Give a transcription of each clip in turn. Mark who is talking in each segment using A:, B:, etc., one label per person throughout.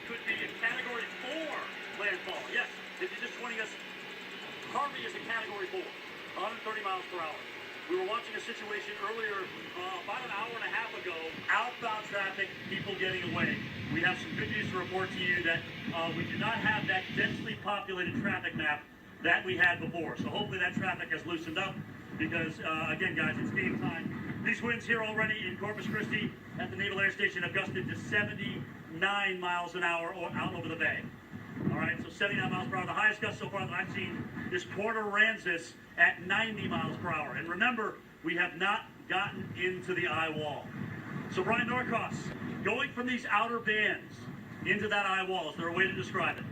A: could be a Category 4 landfall. Yes, if you're just joining us, Harvey is a Category 4, 130 miles per hour. We were watching a situation earlier, about an hour and a half ago, outbound traffic, people getting away. We have some good news to report to you that we do not have that densely populated traffic map that we had before. So hopefully that traffic has loosened up because, again, guys, it's game time. These winds here already in Corpus Christi at the Naval Air Station have gusted to 79 miles an hour out over the bay. All right, so 79 miles per hour. The highest gust so far that I've seen is Port Aransas at 90 miles per hour. And remember, we have not gotten into the eye wall. So Brian Norcross, going from these outer bands into that eye wall, is there a way to describe it?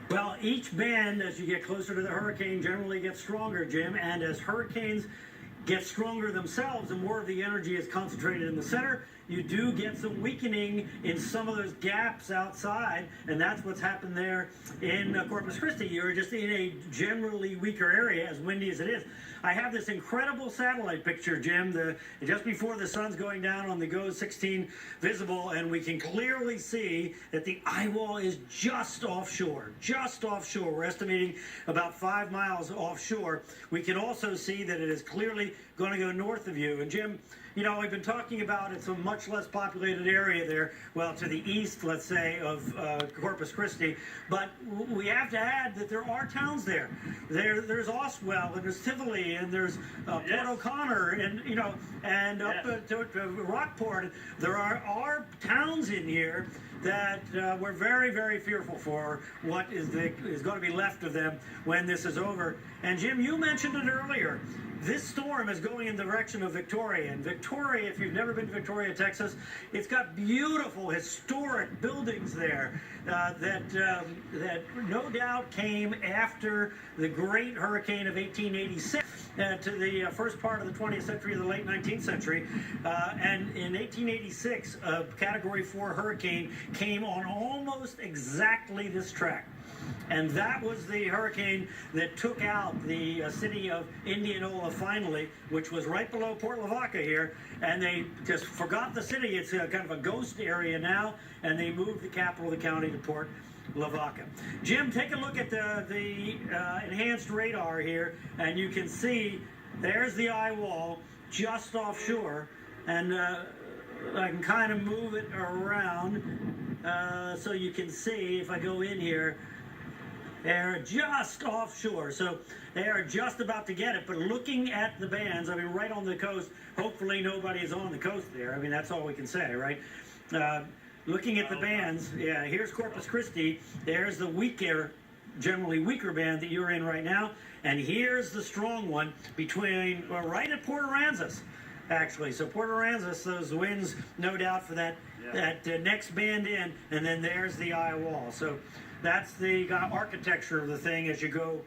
B: Well, each band, as you get closer to the hurricane, generally gets stronger, Jim. And as hurricanes get stronger themselves and more of the energy is concentrated in the center, you do get some weakening in some of those gaps outside, and that's what's happened there in Corpus Christi. You're just in a generally weaker area, as windy as it is. I have this incredible satellite picture, Jim, just before the sun's going down on the GOES 16 visible, and we can clearly see that the eye wall is just offshore, just offshore. We're estimating about 5 miles offshore. We can also see that it is clearly going to go north of you. And Jim, you know, we've been talking about it's a much less populated area there, well, to the east, let's say, of Corpus Christi. But we have to add that there are towns there. There's Oswell, and there's Tivoli, and there's Port O'Connor, and, you know, and up to Rockport. There are towns in here that we're very, very fearful for what is going to be left of them when this is over. And Jim, you mentioned it earlier. This storm is going in the direction of Victoria. And Victoria, if you've never been to Victoria, Texas, it's got beautiful historic buildings there that no doubt came after the great hurricane of 1886 to the first part of the 20th century, the late 19th century. And in 1886, a Category 4 hurricane came on almost exactly this track. And that was the hurricane that took out the city of Indianola finally, which was right below Port Lavaca here. And they just forgot the city. It's kind of a ghost area now. And they moved the capital of the county to Port Lavaca. Jim, take a look at the enhanced radar here. And you can see there's the eye wall just offshore. And I can kind of move it around so you can see if I go in here. They're just offshore, so they are just about to get it. But looking at the bands, I mean, right on the coast, hopefully nobody is on the coast there. I mean, that's all we can say, right? Looking at the bands, yeah, here's Corpus Christi. There's the weaker, generally weaker band that you're in right now. And here's the strong one between, well, right at Port Aransas, actually. So Port Aransas, those winds, no doubt, for that next band in. And then there's the eye wall. So that's the architecture of the thing as you go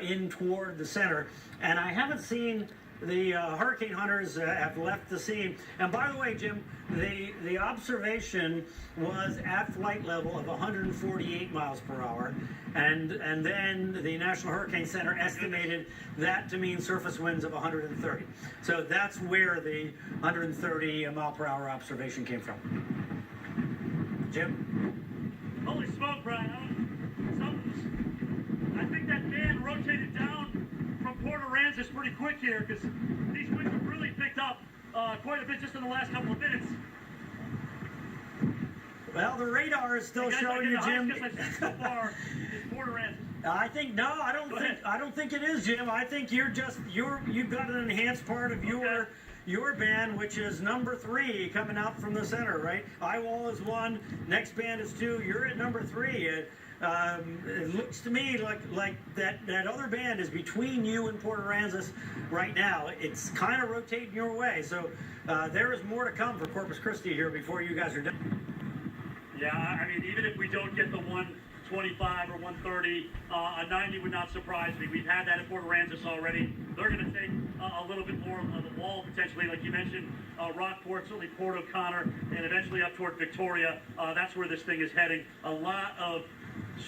B: in toward the center. And I haven't seen the hurricane hunters have left the scene. And by the way, Jim, the observation was at flight level of 148 miles per hour. And then the National Hurricane Center estimated that to mean surface winds of 130. So that's where the 130 mile per hour observation came from. Jim?
A: Holy smoke, Brian. I think that band rotated down from Port Aransas pretty quick here because these winds have really picked up quite a bit just in the last couple of minutes.
B: Well, the radar is still showing you, Jim.
A: I think so far is Port Aransas.
B: I think no, I don't think it is, Jim. I think you've got an enhanced part of your band, which is number 3 coming out from the center, right? Eye wall is 1, next band is 2. You're at number 3. It looks to me like that other band is between you and Port Aransas right now. It's kind of rotating your way, so there is more to come for Corpus Christi here before you guys are done.
A: Yeah, I mean, even if we don't get the 125 or 130, a 90 would not surprise me. We've had that at Port Aransas already. They're going to take a little bit more of the wall potentially, like you mentioned, Rockport, certainly Port O'Connor, and eventually up toward Victoria. That's where this thing is heading. A lot of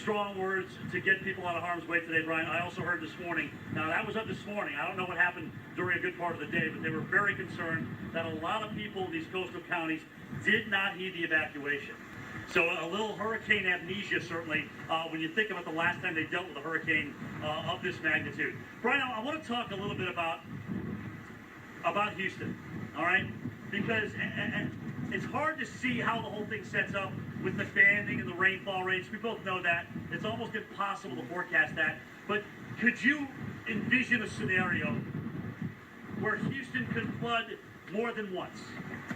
A: strong words to get people out of harm's way today, Brian. I also heard this morning. Now, that was up this morning. I don't know what happened during a good part of the day, but they were very concerned that a lot of people in these coastal counties did not heed the evacuation. So a little hurricane amnesia, certainly, when you think about the last time they dealt with a hurricane of this magnitude. Brian, I want to talk a little bit about Houston, all right? Because it's hard to see how the whole thing sets up with the banding and the rainfall rates. We both know that. It's almost impossible to forecast that. But could you envision a scenario where Houston could flood more than once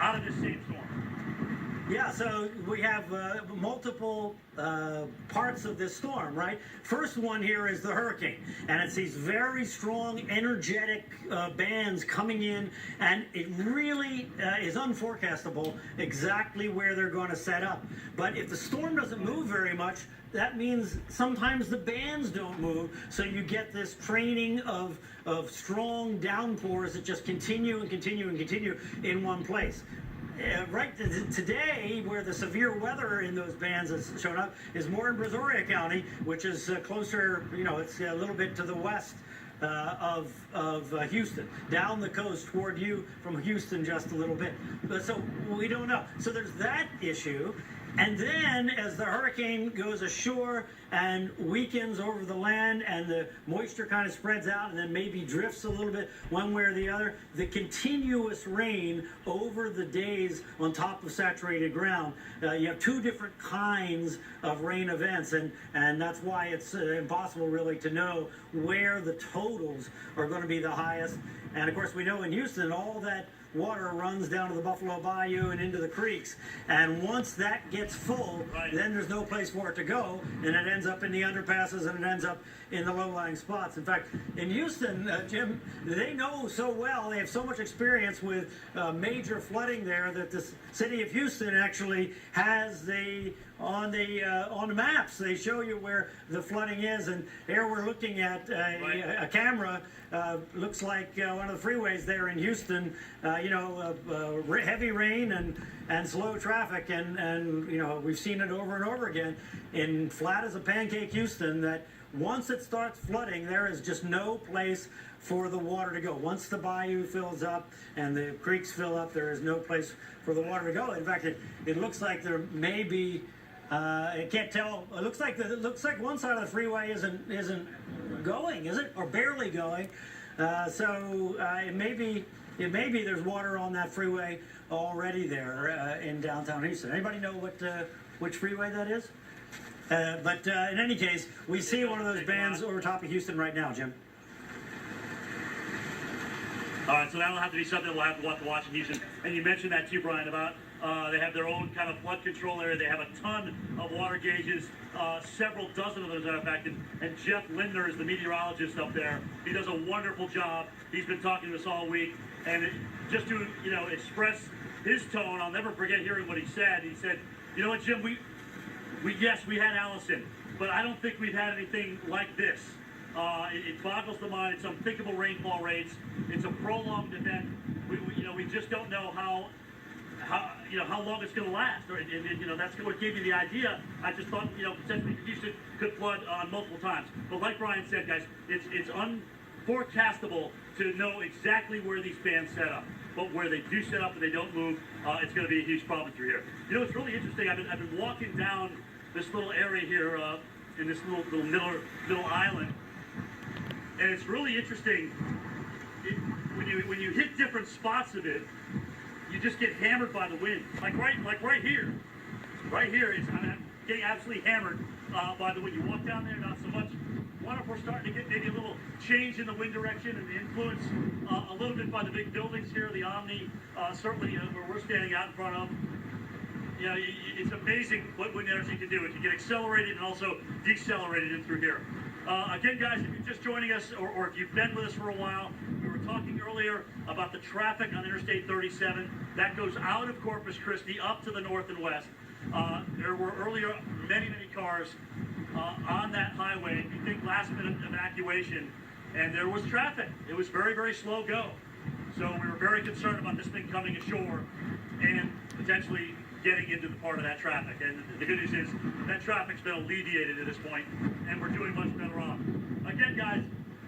A: out of this same storm?
B: Yeah, so we have multiple parts of this storm, right? First one here is the hurricane, and it's these very strong, energetic bands coming in, and it really is unforecastable exactly where they're going to set up. But if the storm doesn't move very much, that means sometimes the bands don't move, so you get this training of strong downpours that just continue and continue and continue in one place. Right today, where the severe weather in those bands has shown up is more in Brazoria County, which is closer, it's a little bit to the west of Houston, down the coast toward you from Houston just a little bit. So we don't know. So there's that issue. And then as the hurricane goes ashore and weakens over the land and the moisture kind of spreads out and then maybe drifts a little bit one way or the other, the continuous rain over the days on top of saturated ground, you have two different kinds of rain events, and that's why it's impossible really to know where the totals are going to be the highest. And of course we know in Houston all that water runs down to the Buffalo Bayou and into the creeks, and once that gets full, then there's no place for it to go, and it ends up in the underpasses and it ends up in the low-lying spots. In fact, in Houston, Jim, they know so well, they have so much experience with major flooding there that the city of Houston actually has on the maps, they show you where the flooding is, and here we're looking at a camera. Looks like one of the freeways there in Houston, heavy rain and slow traffic, and we've seen it over and over again in flat as a pancake Houston, that once it starts flooding, there is just no place for the water to go. Once the bayou fills up and the creeks fill up, there is no place for the water to go. In fact, it looks like there may be, I can't tell, it looks like one side of the freeway isn't going, is it? Or barely going. It may be there's water on that freeway already there in downtown Houston. Anybody know which freeway that is? But in any case, we see one of those bands over top of Houston right now, Jim.
A: All right, so that'll have to be something we'll have to watch in Houston. And you mentioned that too, Brian, about they have their own kind of flood control area. They have a ton of water gauges, several dozen of those, in fact. And Jeff Lindner is the meteorologist up there. He does a wonderful job. He's been talking to us all week. And just to express his tone, I'll never forget hearing what he said. He said, "You know what, Jim? Yes, we had Allison, but I don't think we've had anything like this. It boggles the mind. It's unthinkable rainfall rates. It's a prolonged event. We just don't know how long it's going to last. And that's what gave me the idea. I just thought, potentially Houston could flood multiple times. But like Brian said, guys, it's unforecastable to know exactly where these bands set up. But where they do set up and they don't move, it's going to be a huge problem through here. It's really interesting. I've been walking down this little area here in this little middle island, and it's really interesting. When you hit different spots of it, you just get hammered by the wind. Like right here. Right here, I'm getting absolutely hammered by the wind. You walk down there, not so much. I wonder if we're starting to get maybe a little change in the wind direction and the influence a little bit by the big buildings here, the Omni, certainly where we're standing out in front of. It's amazing what wind energy can do. It can get accelerated and also decelerated in through here. Again, guys, if you're just joining us or if you've been with us for a while, we were talking earlier about the traffic on Interstate 37. That goes out of Corpus Christi up to the north and west. There were earlier many cars on that highway. If you think last-minute evacuation, and there was traffic. It was very, very slow go. So we were very concerned about this thing coming ashore and potentially getting into the part of that traffic. And the good news is that traffic's been alleviated at this point, and we're doing much better off. Again, guys,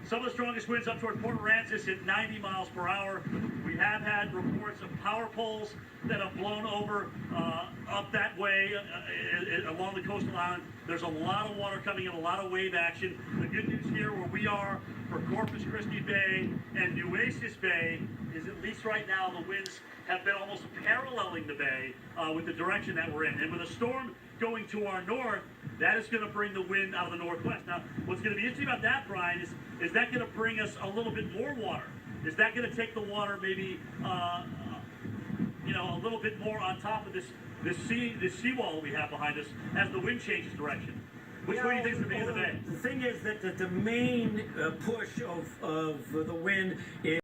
A: Some of the strongest winds up toward Port Aransas hit 90 miles per hour. We have had reports of power poles that have blown over up that way along the coastal island. There's a lot of water coming in, a lot of wave action. The good news here where we are for Corpus Christi Bay and Nueces Bay is at least right now the winds have been almost paralleling the bay with the direction that we're in. And with a storm going to our north, that is going to bring the wind out of the northwest. Now, what's going to be interesting about that, Brian, is that going to bring us a little bit more water? Is that going to take the water maybe, a little bit more on top of this seawall we have behind us as the wind changes direction? Which way do you think it's going to be in the bay?
B: The thing is that the main push of the wind is